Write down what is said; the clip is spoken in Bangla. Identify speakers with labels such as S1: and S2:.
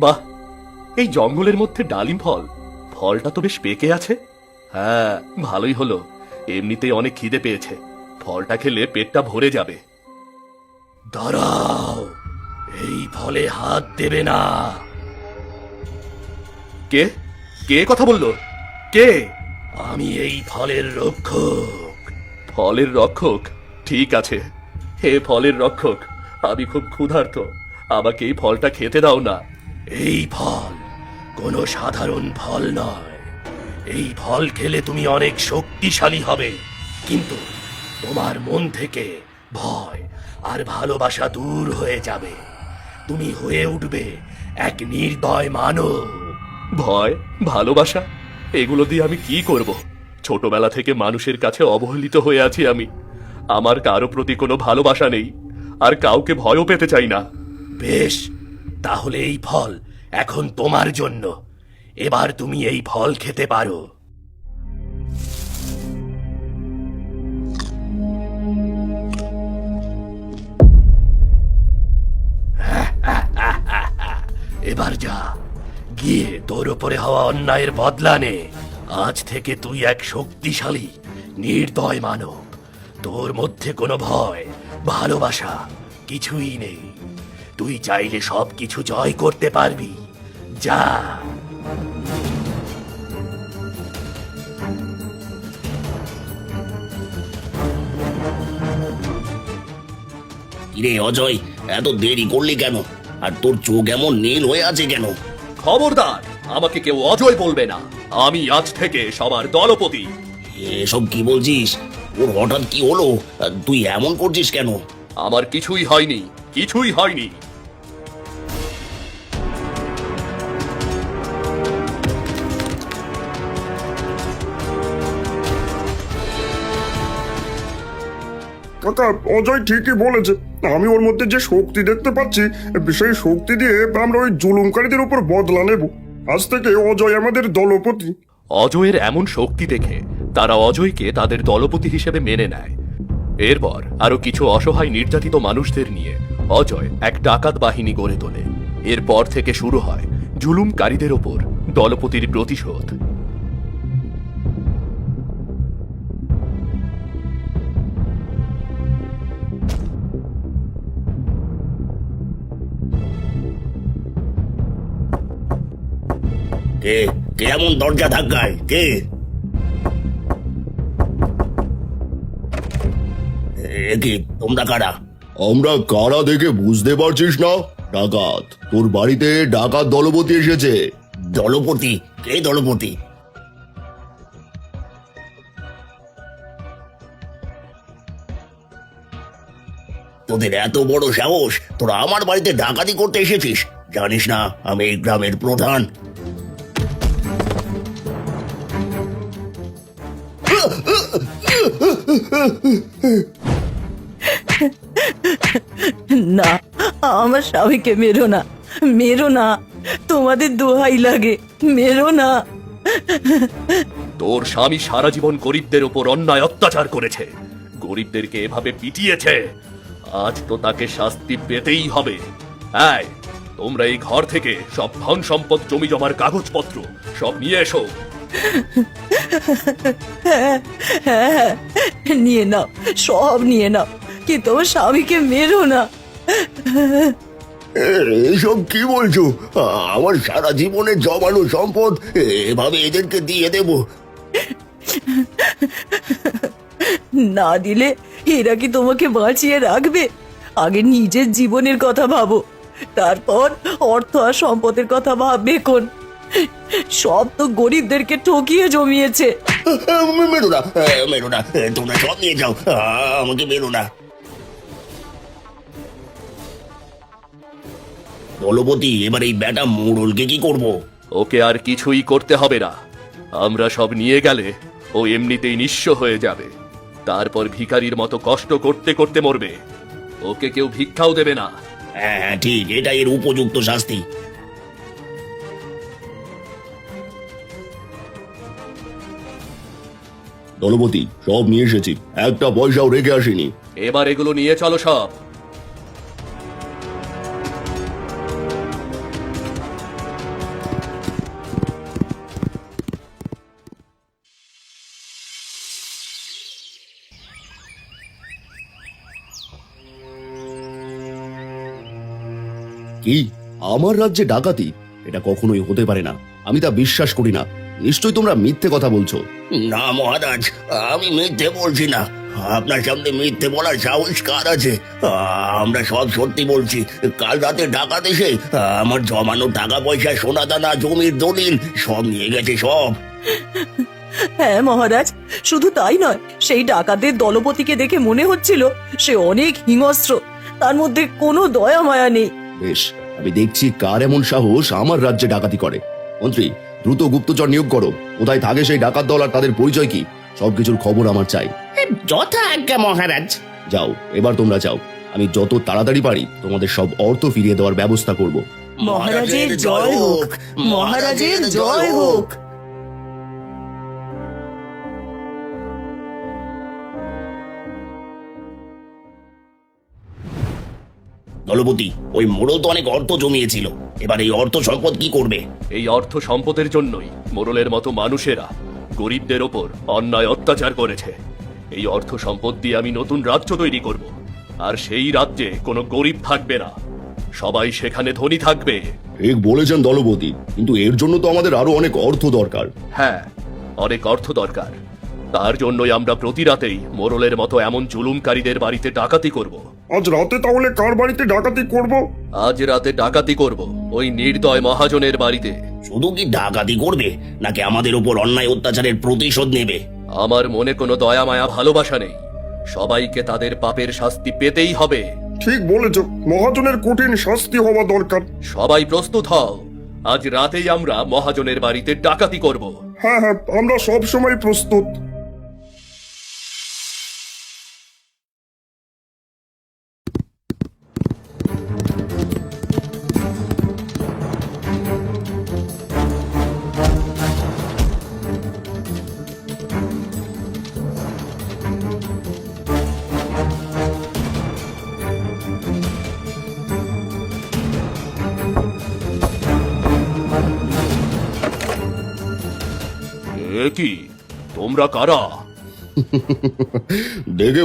S1: বাহ, এই জঙ্গলের মধ্যে ডালিম ফল, ফলটা তো বেশ পেকে আছে। হ্যাঁ, ভালোই হলো, এমনিতেই অনেক খিদে পেয়েছে, ফলটা খেলে পেটটা ভরে যাবে।
S2: দাঁড়াও, এই ফলে হাত দেবে না।
S1: কে কে কথা বললো? কে?
S2: আমি এই ফলের রক্ষক।
S1: ফলের রক্ষক? ঠিক আছে, হে ফলের রক্ষক, আমি খুব ক্ষুধার্ত, আমাকে এই ফলটা খেতে দাও না।
S2: এই ফল কোনো সাধারণ ফল নয়। এই ফল খেলে তুমি অনেক শক্তিশালী হবে, কিন্তু তোমার মন থেকে ভয় আর ভালোবাসা দূর হয়ে যাবে। তুমি হয়ে উঠবে এক নির্দয় মানব।
S1: ভয়, ভালোবাসা, এগুলো দিয়ে আমি কি করব? ছোটবেলা থেকে মানুষের কাছে অবহেলিত হয়ে আছি আমি, আমার কারো প্রতি কোনো ভালোবাসা নেই, আর কাউকে ভয়ও পেতে চাই না।
S2: বেশ, তাহলে এই ফল এখন তোমার জন্য। এবার তুমি এই ফল খেতে পারো। এবার যা, গিয়ে তোর উপরে হওয়া অন্যায়ের বদলা নে। আজ থেকে তুই এক শক্তিশালী নির্দয় মানব। তোর মধ্যে কোনো ভয়, ভালোবাসা কিছুই নেই। তুই চাইলে সবকিছু জয় করতে পারবি। যা।
S3: কিরে অজয়, এত দেরি করলি কেন? আর তোর চোখ এমন নীল হয়ে আছে কেন?
S1: খবরদার, আমাকে কেউ অজয় বলবে না, আমি আজ থেকে সবার দলপতি।
S3: এসব কি বলছিস? ওর হঠাৎ কি হলো? তুই এমন করছিস কেন?
S1: আমার কিছুই হয়নি, কিছুই হয়নি।
S4: কাকা, অজয় ঠিকই বলেছে। আমি ওর মধ্যে যে শক্তি দেখতে পাচ্ছি, সেই শক্তি দিয়ে আমরা ওই জুলুমকারীদের উপর বদলা নেব। আজ থেকে অজয় আমাদের দলপতি।
S1: অজয়ের এমন শক্তি দেখে তারা অজয়কে তাদের দলপতি হিসেবে মেনে নেয়। এরপর আরো কিছু অসহায় নির্যাতিত মানুষদের নিয়ে অজয় এক ডাকাত বাহিনী গড়ে তোলে। এরপর থেকে শুরু হয় জুলুমকারীদের ওপর দলপতির প্রতিশোধ।
S3: কে কে এমন দরজা ধাক্কায়? কে? কি তোমরা কারা?
S5: আমরা কারা দেখে বুঝতে পারছিস না? ডাকাত, তোর বাড়িতে ডাকাত দলপতি এসেছে।
S3: দলপতি? কে দলপতি? তোদের এত বড় সাহস, তোরা আমার বাড়িতে ডাকাতি করতে এসেছিস? জানিস না আমি এই গ্রামের প্রধান?
S6: না, আমার স্বামীকে মেরো না, মেরো না, তোমাদের দোহাই লাগে, মেরো না।
S1: তোর স্বামী সারা জীবন গরিবদের উপর অন্যায় অত্যাচার করেছে, গরিবদেরকে এভাবে পিটিয়েছে, আজ তো তাকে শাস্তি পেতেই হবে। এই, তোমরা এই ঘর থেকে সব ধন সম্পদ, জমি জমার কাগজপত্র সব নিয়ে এসো।
S6: হ্যাঁ, নিয়ে নাও, সব নিয়ে নাও, কিন্তু আমার স্বামীকে মেরো না।
S3: এসব কি বলছো? আমার সারা জীবনের জমানো সম্পদ এভাবে এদেরকে দিয়ে দেব?
S6: না দিলে এরা কি তোমাকে বাঁচিয়ে রাখবে? আগে নিজের জীবনের কথা ভাবো, তারপর অর্থ আর সম্পদের কথা ভাববে কোন? সব তো গরিবদেরকে ঠকিয়ে জমিয়েছে।
S3: মেরো না, মেরো না, তোমরা সব নিয়ে যাও, আমাকে মেরো না। দলপতি, এবার এই বেটা মোড়লকে কি করব?
S1: ওকে আর কিছুই করতে হবে না, আমরা সব নিয়ে গেলে ও এমনিতেই নিঃস্ব হয়ে যাবে, তারপর ভিখারির মতো কষ্ট করতে করতে মরবে। ওকে কেউ ভিক্ষাও দেবে না।
S3: হ্যাঁ ঠিক, এটা এর উপযুক্ত শাস্তি।
S5: দলপতি, সব নিয়ে এসেছি, একটা পয়সাও রেখে আসিনি।
S1: এবার এগুলো নিয়ে চলো সব।
S5: কি আমার রাজ্যে ডাকাতি? এটা কখনোই হতে পারে না, আমি তা বিশ্বাস করি না। নিশ্চয়ই তোমরা মিথ্যে কথা বলছো।
S3: না মহারাজ, আমি মিথ্যে বলছি না। আপনার সামনে মিথ্যে বলার সাহস কার আছে? আমরা সব সত্যি বলছি। কাল রাতে ডাকাত এসে আমার জমানো টাকা পয়সা, সোনা দানা, জমির দলিল সব নিয়ে গেছে সব।
S6: হ্যাঁ মহারাজ, শুধু তাই নয়, সেই ডাকাতের দলপতিকে দেখে মনে হচ্ছিল সে অনেক হিংস্র, তার মধ্যে কোনো দয়া মায়া নেই।
S5: বেশ, আমি দেখছি কার এমন সাহস আমার রাজ্যে ডাকাতি করে। মন্ত্রী, দ্রুত গুপ্তচর নিয়োগ করো। কোথায় থাকে সেই ডাকাত দল আর তাদের পরিচয় কি, সবকিছুর খবর আমার চাই।
S3: যথা আজ্ঞা মহারাজ।
S5: যাও, এবার তোমরা যাও। আমি যত তাড়াতাড়ি পারি তোমাদের সব অর্থ ফিরিয়ে দেওয়ার ব্যবস্থা করব।
S6: মহারাজের জয় হোক, মহারাজের জয় হোক।
S3: দলপতি, ওই মোড়ল তো অনেক অর্থ জমিয়েছিল, এবার এই অর্থ সম্পদ কি করবে?
S1: এই অর্থ সম্পদের জন্যই মোড়লের মতো মানুষেরা গরিবদের ওপর অন্যায় অত্যাচার করেছে। এই অর্থ সম্পদ দিয়ে আমি নতুন রাজ্য তৈরি করব, আর সেই রাজ্যে কোনো গরিব থাকবে না, সবাই সেখানে ধনী থাকবে।
S5: ঠিক বলেছেন দলপতি, কিন্তু এর জন্য তো আমাদের আরো অনেক অর্থ দরকার।
S1: হ্যাঁ, অনেক অর্থ দরকার। তার জন্যই আমরা প্রতি রাতেই মোড়লের মতো এমন জুলুমকারীদের বাড়িতে ডাকাতি করব।
S4: আজ রাতে তাহলে কার বাড়িতে ডাকাতি করব?
S1: আজ রাতে ডাকাতি করব ওই নির্দয় মহাজনের বাড়িতে।
S3: শুধু কি ডাকাতি করবে, নাকি আমাদের উপর অন্যায় অত্যাচারের প্রতিশোধ নেবে?
S1: আমার মনে কোনো দয়া মায়া ভালোবাসা নেই, সবাইকে তাদের পাপের শাস্তি পেতেই হবে।
S4: ঠিক বলেছ, মহাজনের কঠিন শাস্তি হওয়া দরকার।
S1: সবাই প্রস্তুত হও, আজ রাতেই আমরা মহাজনের বাড়িতে ডাকাতি করব।
S4: হ্যাঁ হ্যাঁ, আমরা সব সময় প্রস্তুত।
S1: এ কি, তোমরা কারা?
S5: দেখে